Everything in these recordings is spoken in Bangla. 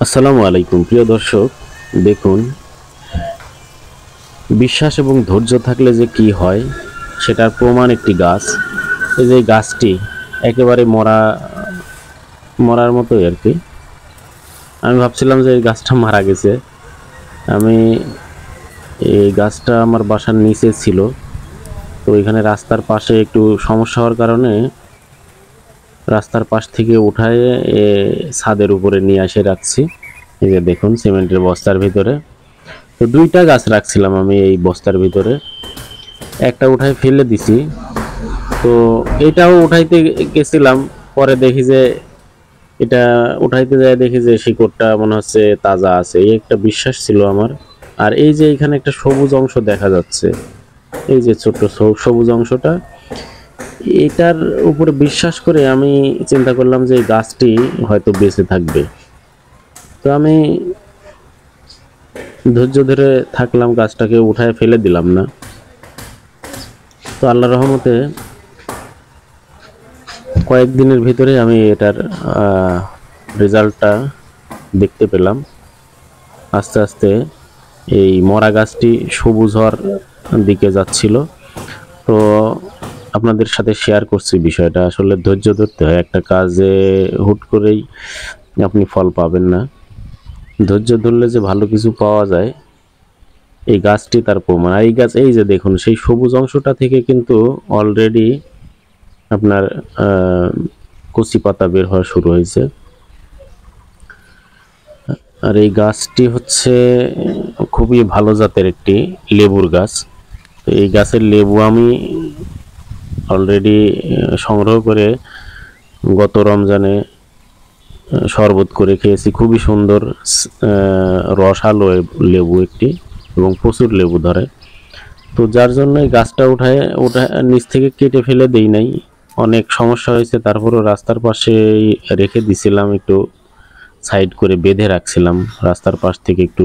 আসসালামু আলাইকুম প্রিয় দর্শক। দেখুন, বিশ্বাস এবং ধৈর্য থাকলে যে কি হয় সেটার প্রমাণ একটি গাছ। এই যে গাছটি একেবারে মরার মতোই আর কি। আমি ভাবছিলাম যে এই গাছটা মারা গেছে। আমি এই গাছটা আমার বাসার নিচে ছিল, তো এখানে রাস্তার পাশে একটু সমস্যা হওয়ার কারণে রাস্তার পাশ থেকে উঠায় ছাদের উপরে নিয়ে এসে রাখছি। এই যে দেখুন, সিমেন্টের বস্তার ভিতরে। তো দুইটা গাছ রাখছিলাম আমি এই বস্তার ভিতরে, একটা উঠায় ফেলে দিছি। তো এটাও উঠাইতে গেছিলাম, পরে দেখি যে এটা উঠাইতে যায় দেখি যে শিকড়টা মনে হচ্ছে তাজা আছে, এই একটা বিশ্বাস ছিল আমার। আর এই যে এখানে একটা সবুজ অংশ দেখা যাচ্ছে, এই যে ছোট্ট সবুজ অংশটা, এটার উপরে বিশ্বাস করে আমি চিন্তা করলাম যে এই গাছটি হয়তো বেঁচে থাকবে। তো আমি ধৈর্য ধরে থাকলাম, গাছটাকে উঠায় ফেলে দিলাম না। তো আল্লাহর রহমতে কয়েকদিনের ভিতরে আমি এটার রেজাল্টটা দেখতে পেলাম। আস্তে আস্তে এই মরা গাছটি সবুজ হওয়ার দিকে যাচ্ছিল। তো আপনাদের সাথে শেয়ার করছি বিষয়টা। আসলে ধৈর্য ধরতে হয়, একটা কাজে হুট করেই আপনি ফল পাবেন না। ধৈর্য ধরলে যে ভালো কিছু পাওয়া যায়, এই গাছটি তার প্রমাণ। আর এই গাছ, এই যে দেখুন, সেই সবুজ অংশটা থেকে কিন্তু অলরেডি আপনার কচি পাতা বের হওয়া শুরু হয়েছে। আর এই গাছটি হচ্ছে খুবই ভালো জাতের একটি লেবুর গাছ। তো এই গাছের লেবু আমি অলরেডি সংগ্রহ করে গত রমজানে শরবত করে খেয়েছি। খুবই সুন্দর রসালো লেবু একটি, এবং প্রচুর লেবু ধরে। তো যার জন্য এই গাছটা উঠায় নিচ থেকে কেটে ফেলে দেই নাই। অনেক সমস্যা হয়েছে, তারপরও রাস্তার পাশে রেখে দিছিলাম, একটু সাইড করে বেঁধে রাখছিলাম, রাস্তার পাশ থেকে একটু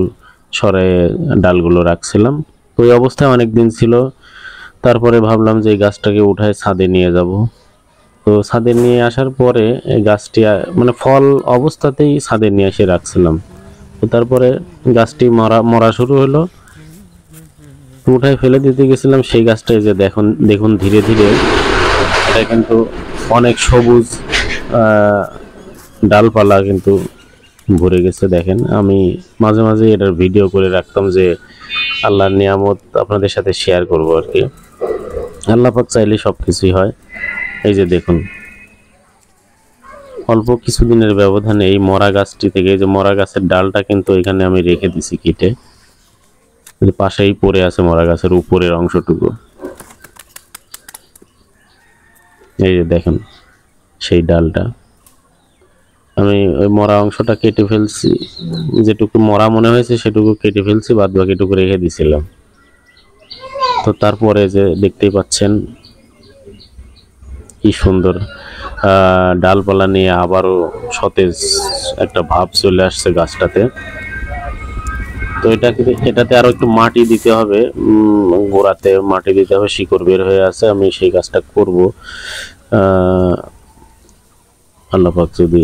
সরায়ে ডালগুলো রাখছিলাম। তো এই অবস্থায় অনেক দিন ছিল। তারপরে ভাবলাম যে এই গাছটাকে উঠায় ছাদে নিয়ে যাব। তো ছাদে নিয়ে আসার পরে এই গাছটি মানে ফল অবস্থাতেই ছাদে নিয়ে এসে রাখছিলাম। তো তারপরে গাছটি মরা শুরু হলো। উঠায় ফেলে দিতে গেছিলাম, সেই গাছটাই যে দেখুন দেখুন ধীরে ধীরে এটা কিন্তু অনেক সবুজ ডালপালা কিন্তু ভরে গেছে। দেখেন, আমি মাঝে মাঝে এটার ভিডিও করে রাখতাম যে আল্লাহর নিয়ামত আপনাদের সাথে শেয়ার করব আর কি। আল্লাহ পাক চাইলে সব কিছুই হয়। এই যে দেখুন, অল্প কিছুদিনের ব্যবধানে এই মরা গাছটি থেকে, এই যে মরা গাছের ডালটা কিন্তু এখানে আমি রেখে দিছি কেটে, পাশেই পড়ে আছে মরা গাছের উপরের অংশটুকু। এই যে দেখেন, সেই ডালটা আমি ওই মরা অংশটা কেটে ফেলছি, যেটুকু মরা মনে হয়েছে সেটুকু কেটে ফেলছি, বাদ বাকিটুকু রেখে দিছিলাম। তো তারপরে যে দেখতেই পাচ্ছেন কি সুন্দর ডালপালা নিয়ে আবারও সতেজ একটা ভাব চলে আসছে গাছটাতে। তো এটাতে আরো একটু মাটি দিতে হবে, গোড়াতে মাটি দিতে হবে, শিকড় বের হয়ে আছে। আমি সেই কাজটা করব আল্লাহ পাক যদি